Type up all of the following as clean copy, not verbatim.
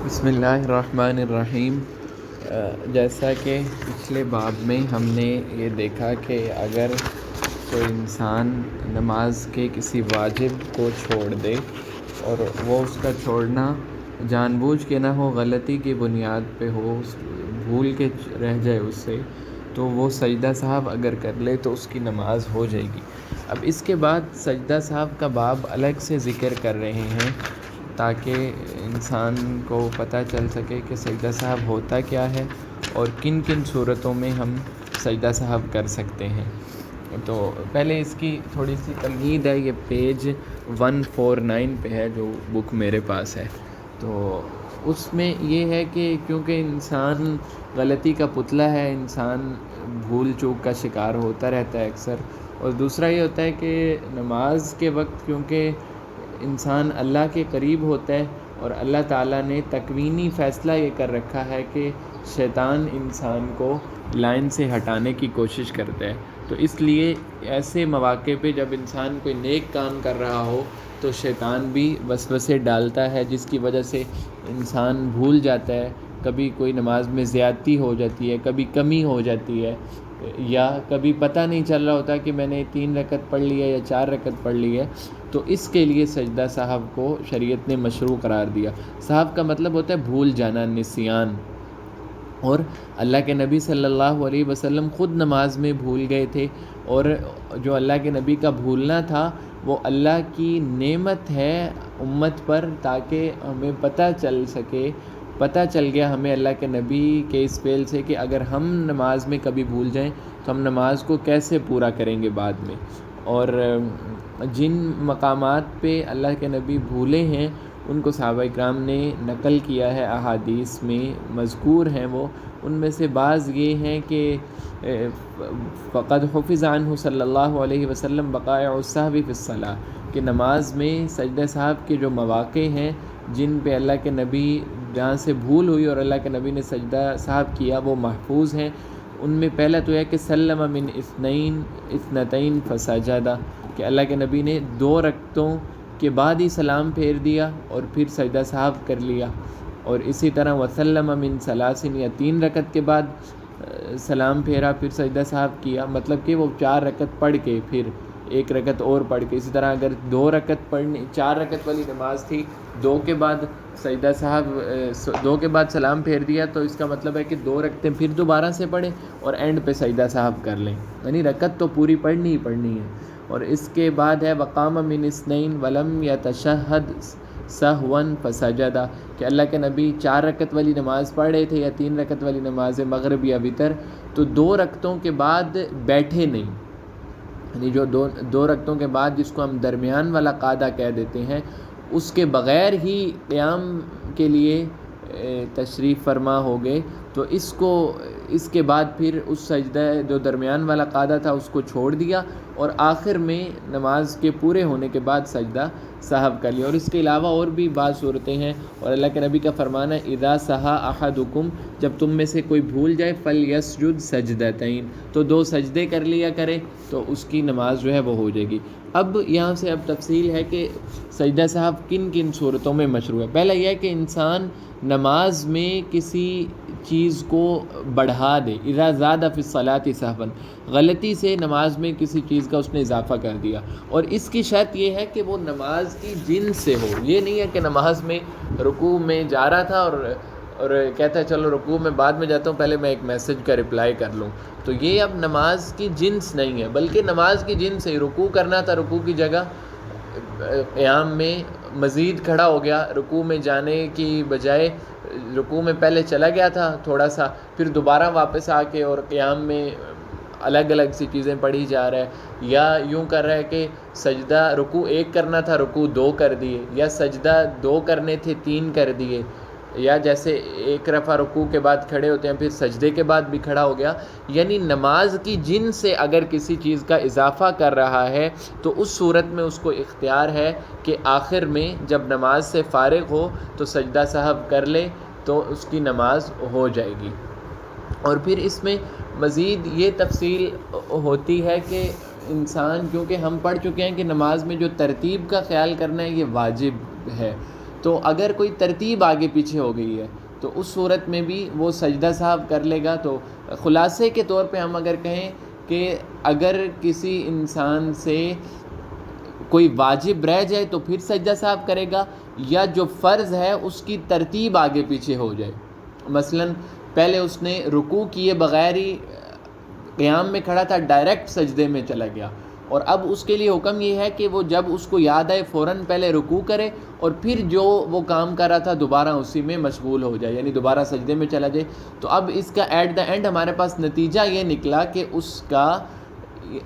بسم اللہ الرحمن الرحیم۔ جیسا کہ پچھلے باب میں ہم نے یہ دیکھا کہ اگر کوئی انسان نماز کے کسی واجب کو چھوڑ دے اور وہ اس کا چھوڑنا جان بوجھ کے نہ ہو، غلطی کی بنیاد پہ ہو، بھول کے رہ جائے اس سے، تو وہ سجدہ سہو اگر کر لے تو اس کی نماز ہو جائے گی۔ اب اس کے بعد سجدہ سہو کا باب الگ سے ذکر کر رہے ہیں تاکہ انسان کو پتہ چل سکے کہ سجدہ سہو ہوتا کیا ہے اور کن کن صورتوں میں ہم سجدہ سہو کر سکتے ہیں۔ تو پہلے اس کی تھوڑی سی تمہید ہے، یہ پیج 149 پہ ہے جو بک میرے پاس ہے۔ تو اس میں یہ ہے کہ کیونکہ انسان غلطی کا پتلا ہے، انسان بھول چوک کا شکار ہوتا رہتا ہے اکثر، اور دوسرا یہ ہوتا ہے کہ نماز کے وقت کیونکہ انسان اللہ کے قریب ہوتا ہے اور اللہ تعالیٰ نے تکوینی فیصلہ یہ کر رکھا ہے کہ شیطان انسان کو لائن سے ہٹانے کی کوشش کرتا ہے، تو اس لیے ایسے مواقع پہ جب انسان کوئی نیک کام کر رہا ہو تو شیطان بھی وسوسے ڈالتا ہے، جس کی وجہ سے انسان بھول جاتا ہے، کبھی کوئی نماز میں زیادتی ہو جاتی ہے، کبھی کمی ہو جاتی ہے، یا کبھی پتہ نہیں چل رہا ہوتا کہ میں نے 3 رکعت پڑھ لی ہے یا 4 رکعت پڑھ لی ہے۔ تو اس کے لیے سجدہ سہو کو شریعت نے مشروع قرار دیا۔ سہو کا مطلب ہوتا ہے بھول جانا، نسیان، اور اللہ کے نبی صلی اللہ علیہ وسلم خود نماز میں بھول گئے تھے، اور جو اللہ کے نبی کا بھولنا تھا وہ اللہ کی نعمت ہے امت پر، تاکہ ہمیں پتہ چل گیا ہمیں اللہ کے نبی کے اس فعل سے کہ اگر ہم نماز میں کبھی بھول جائیں تو ہم نماز کو کیسے پورا کریں گے بعد میں۔ اور جن مقامات پہ اللہ کے نبی بھولے ہیں ان کو صحابہ اکرام نے نقل کیا ہے، احادیث میں مذکور ہیں وہ، ان میں سے بعض یہ ہیں کہ فقد حفظ عنہ صلی اللہ علیہ وسلم بقائع السہو فی الصلاۃ، کہ نماز میں سجدہ سہو کے جو مواقع ہیں جن پہ اللہ کے نبی، جہاں سے بھول ہوئی اور اللہ کے نبی نے سجدہ سہو کیا، وہ محفوظ ہیں۔ ان میں پہلا تو ہے کہ سلم من اثنتین فسجدہ، کہ اللہ کے نبی نے 2 رکعتوں کے بعد ہی سلام پھیر دیا اور پھر سجدہ سہو کر لیا، اور اسی طرح وسلم من ثلاث، یا 3 رکعت کے بعد سلام پھیرا پھر سجدہ سہو کیا، مطلب کہ وہ 4 رکعت پڑھ کے پھر 1 رکعت اور پڑھ کے، اسی طرح اگر 2 رکعت پڑھنی، 4 رکعت والی نماز تھی، 2 کے بعد سجدہ سہو، 2 کے بعد سلام پھیر دیا، تو اس کا مطلب ہے کہ 2 رکعتیں پھر دوبارہ سے پڑھیں اور اینڈ پہ سجدہ سہو کر لیں، یعنی رکعت تو پوری پڑھنی ہی پڑھنی ہے۔ اور اس کے بعد ہے وقام من اثنین ولم یتشہد سہوا فسجدہ، کہ اللہ کے نبی 4 رکعت والی نماز پڑھ رہے تھے یا 3 رکعت والی نماز مغرب یا وتر، تو 2 رکعتوں کے بعد بیٹھے نہیں، یعنی جو 2 رکعتوں کے بعد جس کو ہم درمیان والا قعدہ کہہ دیتے ہیں، اس کے بغیر ہی قیام کے لیے تشریف فرما ہو گئے، تو اس کے بعد پھر اس سجدہ جو درمیان والا قعدہ تھا اس کو چھوڑ دیا، اور آخر میں نماز کے پورے ہونے کے بعد سجدہ سہو کر لیا۔ اور اس کے علاوہ اور بھی بعض صورتیں ہیں، اور اللہ کے نبی کا فرمان ہے اذا سہا احدکم، جب تم میں سے کوئی بھول جائے فلیسجد سجدتین، تو 2 سجدے کر لیا کرے تو اس کی نماز جو ہے وہ ہو جائے گی۔ اب یہاں سے اب تفصیل ہے کہ سجدہ سہو کن کن صورتوں میں مشروع ہے۔ پہلا یہ ہے کہ انسان نماز میں کسی چیز کو بڑھا دے، اذا زاد فی الصلاۃ سہوا، غلطی سے نماز میں کسی چیز کا اس نے اضافہ کر دیا، اور اس کی شرط یہ ہے کہ وہ نماز کی جنس سے ہو۔ یہ نہیں ہے کہ نماز میں رکوع میں جا رہا تھا اور کہتا ہے چلو رکوع میں بعد میں جاتا ہوں، پہلے میں ایک میسج کا رپلائی کر لوں، تو یہ اب نماز کی جنس نہیں ہے، بلکہ نماز کی جنس ہے۔ رکوع کرنا تھا، رکوع کی جگہ قیام میں مزید کھڑا ہو گیا، رکوع میں جانے کی بجائے رکوع میں پہلے چلا گیا تھا تھوڑا سا، پھر دوبارہ واپس آ کے اور قیام میں الگ الگ سی چیزیں پڑھی جا رہا ہے، یا یوں کر رہا ہے کہ سجدہ رکوع 1 کرنا تھا، رکوع 2 کر دیے، یا سجدہ 2 کرنے تھے 3 کر دیے، یا جیسے 1 رفع رکوع کے بعد کھڑے ہوتے ہیں پھر سجدے کے بعد بھی کھڑا ہو گیا، یعنی نماز کی جن سے اگر کسی چیز کا اضافہ کر رہا ہے تو اس صورت میں اس کو اختیار ہے کہ آخر میں جب نماز سے فارغ ہو تو سجدہ سہو کر لے تو اس کی نماز ہو جائے گی۔ اور پھر اس میں مزید یہ تفصیل ہوتی ہے کہ انسان، کیونکہ ہم پڑھ چکے ہیں کہ نماز میں جو ترتیب کا خیال کرنا ہے یہ واجب ہے، تو اگر کوئی ترتیب آگے پیچھے ہو گئی ہے تو اس صورت میں بھی وہ سجدہ سہو کر لے گا۔ تو خلاصے کے طور پہ ہم اگر کہیں کہ اگر کسی انسان سے کوئی واجب رہ جائے تو پھر سجدہ سہو کرے گا، یا جو فرض ہے اس کی ترتیب آگے پیچھے ہو جائے، مثلا پہلے اس نے رکوع کیے بغیر ہی قیام میں کھڑا تھا، ڈائریکٹ سجدے میں چلا گیا، اور اب اس کے لیے حکم یہ ہے کہ وہ جب اس کو یاد آئے فوراً پہلے رکوع کرے اور پھر جو وہ کام کر رہا تھا دوبارہ اسی میں مشغول ہو جائے، یعنی دوبارہ سجدے میں چلا جائے۔ تو اب اس کا ایٹ دا اینڈ ہمارے پاس نتیجہ یہ نکلا کہ اس کا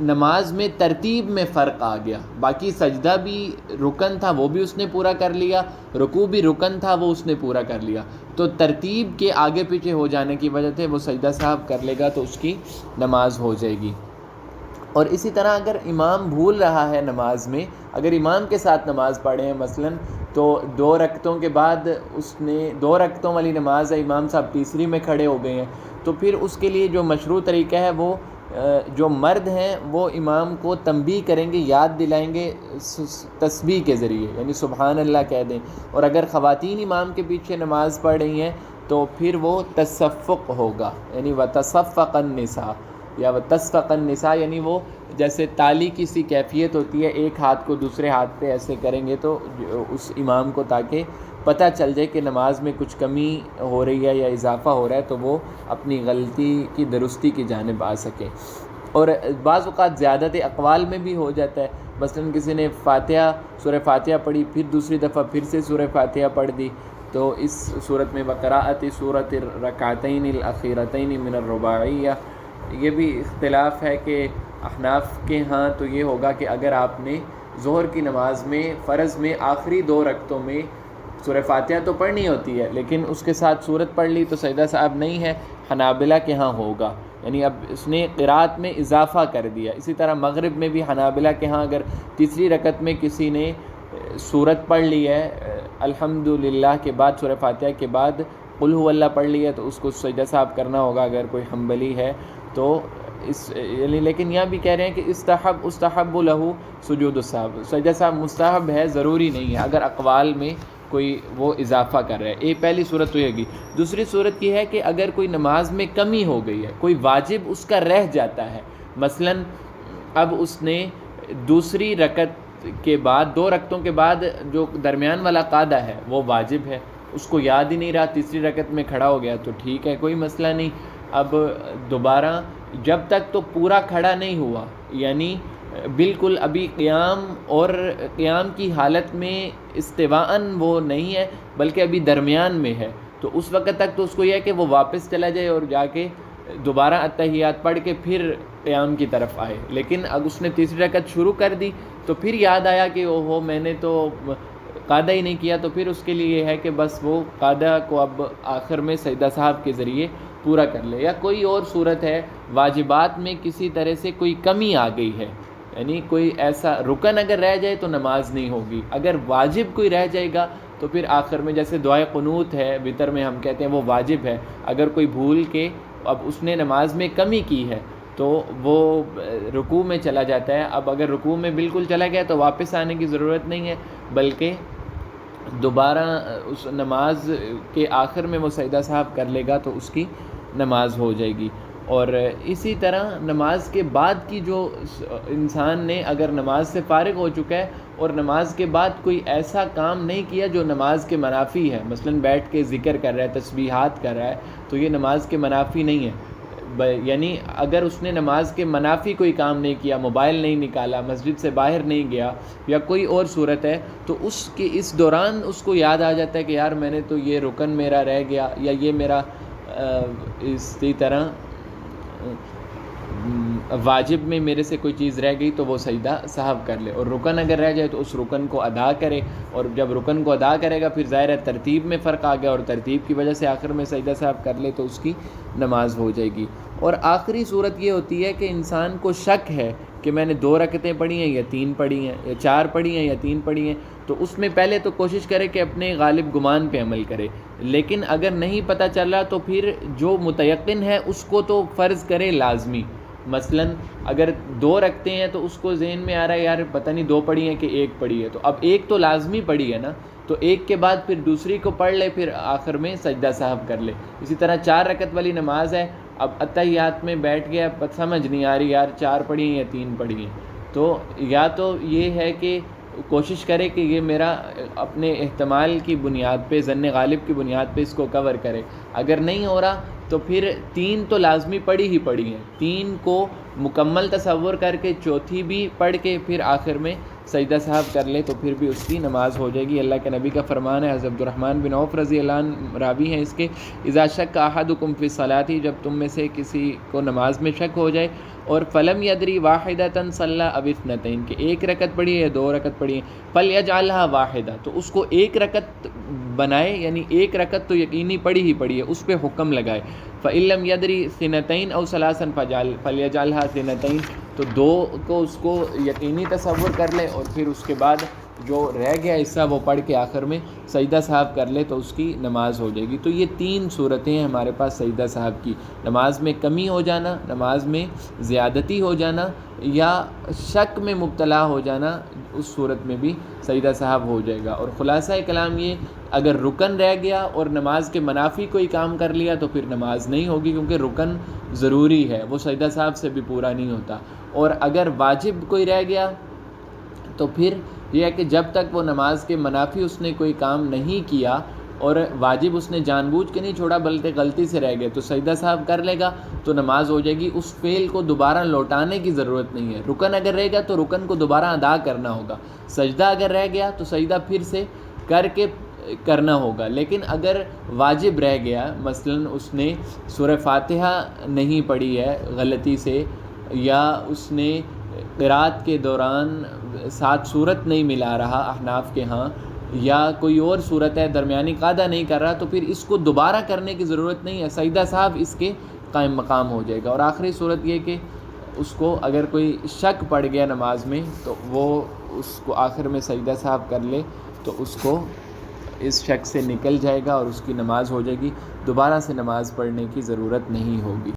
نماز میں ترتیب میں فرق آ گیا، باقی سجدہ بھی رکن تھا وہ بھی اس نے پورا کر لیا، رکوع بھی رکن تھا وہ اس نے پورا کر لیا، تو ترتیب کے آگے پیچھے ہو جانے کی وجہ سے وہ سجدہ سہو کر لے گا تو اس کی نماز ہو جائے گی۔ اور اسی طرح اگر امام بھول رہا ہے نماز میں، اگر امام کے ساتھ نماز پڑھے ہیں مثلا تو 2 رکعتوں کے بعد اس نے 2 رکعتوں والی نماز ہے، امام صاحب تیسری میں کھڑے ہو گئے ہیں، تو پھر اس کے لیے جو مشروع طریقہ ہے وہ جو مرد ہیں وہ امام کو تنبیہ کریں گے، یاد دلائیں گے تسبیح کے ذریعے، یعنی سبحان اللہ کہہ دیں، اور اگر خواتین امام کے پیچھے نماز پڑھ رہی ہیں تو پھر وہ تصفق ہوگا، یعنی وتصفق النساء یا وتصفق النساء، یعنی وہ جیسے تالی کی سی کیفیت ہوتی ہے، ایک ہاتھ کو دوسرے ہاتھ پہ ایسے کریں گے تو اس امام کو تاکہ پتہ چل جائے کہ نماز میں کچھ کمی ہو رہی ہے یا اضافہ ہو رہا ہے تو وہ اپنی غلطی کی درستی کی جانب آ سکے۔ اور بعض اوقات زیادت اقوال میں بھی ہو جاتا ہے، مثلا کسی نے سورہ فاتحہ پڑھی، پھر دوسری دفعہ پھر سے سورہ فاتحہ پڑھ دی، تو اس صورت میں وقراءۃ سورۃ الرکعتین الاخیرتین من الرباعیہ، یہ بھی اختلاف ہے کہ احناف کے ہاں تو یہ ہوگا کہ اگر آپ نے ظہر کی نماز میں فرض میں آخری 2 رکعتوں میں سورہ فاتحہ تو پڑھنی ہوتی ہے لیکن اس کے ساتھ سورت پڑھ لی تو سجدہ صاحب نہیں ہے، حنابلہ کے ہاں ہوگا، یعنی اب اس نے قرات میں اضافہ کر دیا۔ اسی طرح مغرب میں بھی حنابلہ کے ہاں اگر تیسری رکعت میں کسی نے سورت پڑھ لی ہے الحمدللہ کے بعد، سورہ فاتحہ کے بعد قل هو اللہ پڑھ لی ہے تو اس کو سجدہ صاحب کرنا ہوگا اگر کوئی حنبلی ہے تو یعنی، لیکن یہاں بھی کہہ رہے ہیں کہ استحب لہو سجود السہو، سجدہ صاحب مستحب ہے، ضروری نہیں ہے اگر اقوال میں کوئی وہ اضافہ کر رہا ہے۔ پہلی صورت تو یہ ہوگی۔ دوسری صورت یہ ہے کہ اگر کوئی نماز میں کمی ہو گئی ہے، کوئی واجب اس کا رہ جاتا ہے، مثلا اب اس نے دوسری رکعت کے بعد 2 رکعتوں کے بعد جو درمیان والا قاعدہ ہے وہ واجب ہے، اس کو یاد ہی نہیں رہا، تیسری رکعت میں کھڑا ہو گیا تو ٹھیک ہے، کوئی مسئلہ نہیں، اب دوبارہ جب تک تو پورا کھڑا نہیں ہوا، یعنی بالکل ابھی قیام کی حالت میں استواءً وہ نہیں ہے بلکہ ابھی درمیان میں ہے، تو اس وقت تک تو اس کو یہ ہے کہ وہ واپس چلا جائے اور جا کے دوبارہ اتحیات پڑھ کے پھر قیام کی طرف آئے۔ لیکن اب اس نے تیسری رکعت شروع کر دی تو پھر یاد آیا کہ اوہو میں نے تو قاعدہ ہی نہیں کیا، تو پھر اس کے لیے یہ ہے کہ بس وہ قاعدہ کو اب آخر میں سجدہ صاحب کے ذریعے پورا کر لے، یا کوئی اور صورت ہے واجبات میں کسی طرح سے کوئی کمی آ گئی ہے، یعنی کوئی ایسا رکن اگر رہ جائے تو نماز نہیں ہوگی، اگر واجب کوئی رہ جائے گا تو پھر آخر میں جیسے دعائے قنوت ہے وتر میں ہم کہتے ہیں وہ واجب ہے، اگر کوئی بھول کے اب اس نے نماز میں کمی کی ہے تو وہ رکوع میں چلا جاتا ہے، اب اگر رکوع میں بالکل چلا گیا تو واپس آنے کی ضرورت نہیں ہے بلکہ دوبارہ اس نماز کے آخر میں وہ سجدہ صاحب کر لے گا تو اس کی نماز ہو جائے گی۔ اور اسی طرح نماز کے بعد کی جو انسان نے اگر نماز سے فارغ ہو چکا ہے اور نماز کے بعد کوئی ایسا کام نہیں کیا جو نماز کے منافی ہے، مثلا بیٹھ کے ذکر کر رہا ہے، تسبیحات کر رہا ہے، تو یہ نماز کے منافی نہیں ہے، یعنی اگر اس نے نماز کے منافی کوئی کام نہیں کیا، موبائل نہیں نکالا، مسجد سے باہر نہیں گیا یا کوئی اور صورت ہے، تو اس دوران اس کو یاد آ جاتا ہے کہ یار میں نے تو یہ رکن میرا رہ گیا یا یہ میرا اسی طرح واجب میں میرے سے کوئی چیز رہ گئی تو وہ سجدہ صاحب کر لے، اور رکن اگر رہ جائے تو اس رکن کو ادا کرے، اور جب رکن کو ادا کرے گا پھر ظاہر ہے ترتیب میں فرق آ گیا اور ترتیب کی وجہ سے آخر میں سجدہ صاحب کر لے تو اس کی نماز ہو جائے گی۔ اور آخری صورت یہ ہوتی ہے کہ انسان کو شک ہے کہ میں نے 2 رکعتیں پڑھی ہیں یا 3 پڑھی ہیں یا 4 پڑھی ہیں یا 3 پڑھی ہیں، تو اس میں پہلے تو کوشش کرے کہ اپنے غالب گمان پہ عمل کرے، لیکن اگر نہیں پتہ چل رہا تو پھر جو متیقن ہے اس کو تو فرض کرے لازمی، مثلاً اگر 2 رکھتے ہیں تو اس کو ذہن میں آ رہا ہے یار پتہ نہیں 2 پڑھی ہیں کہ 1 پڑھی ہے، تو اب 1 تو لازمی پڑھی ہے نا، تو 1 کے بعد پھر دوسری کو پڑھ لے، پھر آخر میں سجدہ سہو کر لے۔ اسی طرح 4 رکعت والی نماز ہے، اب اتحیات میں بیٹھ گیا، سمجھ نہیں آ رہی یار 4 پڑھی ہیں یا 3 پڑھی ہیں، تو یا تو یہ ہے کہ کوشش کرے کہ یہ میرا اپنے احتمال کی بنیاد پہ، ظن غالب کی بنیاد پہ اس کو کور کرے۔ اگر نہیں ہو رہا تو پھر 3 تو لازمی پڑھی ہی پڑھی ہیں، 3 کو مکمل تصور کر کے چوتھی بھی پڑھ کے پھر آخر میں سجدہ سہو کر لے، تو پھر بھی اس کی نماز ہو جائے گی۔ اللہ کے نبی کا فرمان ہے، حضرت عبدالرحمن بن عوف رضی اللہ عنہ راوی ہیں اس کے، اذا شک احدکم فی الصلاۃ، جب تم میں سے کسی کو نماز میں شک ہو جائے، اور فلم یدری واحدۃ صلی او اثنتین، کہ 1 رکعت پڑھی ہے یا 2 رکعت پڑھی ہے، فلیجعلھا واحدہ، تو اس کو 1 رکعت بنائے، یعنی 1 رکعت تو یقینی پڑھی ہی پڑھی ہے، اس پہ حکم لگائے۔ فإن لم یدری اثنتین او ثلاثا فلیجعلھا اثنتین، تو 2 کو اس کو یقینی تصور کر لے، اور پھر اس کے بعد جو رہ گیا حصہ وہ پڑھ کے آخر میں سجدہ سہو کر لے، تو اس کی نماز ہو جائے گی۔ تو یہ 3 صورتیں ہیں ہمارے پاس سجدہ سہو کی، نماز میں کمی ہو جانا، نماز میں زیادتی ہو جانا، یا شک میں مبتلا ہو جانا، اس صورت میں بھی سجدہ سہو ہو جائے گا۔ اور خلاصہ کلام یہ، اگر رکن رہ گیا اور نماز کے منافی کوئی کام کر لیا تو پھر نماز نہیں ہوگی، کیونکہ رکن ضروری ہے، وہ سجدہ سہو سے بھی پورا نہیں ہوتا۔ اور اگر واجب کوئی رہ گیا تو پھر یہ ہے کہ جب تک وہ نماز کے منافی اس نے کوئی کام نہیں کیا، اور واجب اس نے جان بوجھ کے نہیں چھوڑا بلکہ غلطی سے رہ گئے، تو سجدہ سہو کر لے گا تو نماز ہو جائے گی، اس فعل کو دوبارہ لوٹانے کی ضرورت نہیں ہے۔ رکن اگر رہ گیا تو رکن کو دوبارہ ادا کرنا ہوگا، سجدہ اگر رہ گیا تو سجدہ پھر سے کر کے کرنا ہوگا۔ لیکن اگر واجب رہ گیا، مثلا اس نے سورہ فاتحہ نہیں پڑھی ہے غلطی سے، یا اس نے قرات کے دوران 7 سورت نہیں ملا رہا احناف کے ہاں، یا کوئی اور صورت ہے درمیانی قاعدہ نہیں کر رہا، تو پھر اس کو دوبارہ کرنے کی ضرورت نہیں ہے، سجدہ سہو اس کے قائم مقام ہو جائے گا۔ اور آخری صورت یہ کہ اس کو اگر کوئی شک پڑ گیا نماز میں تو وہ اس کو آخر میں سجدہ سہو کر لے، تو اس کو اس شک سے نکل جائے گا اور اس کی نماز ہو جائے گی، دوبارہ سے نماز پڑھنے کی ضرورت نہیں ہوگی۔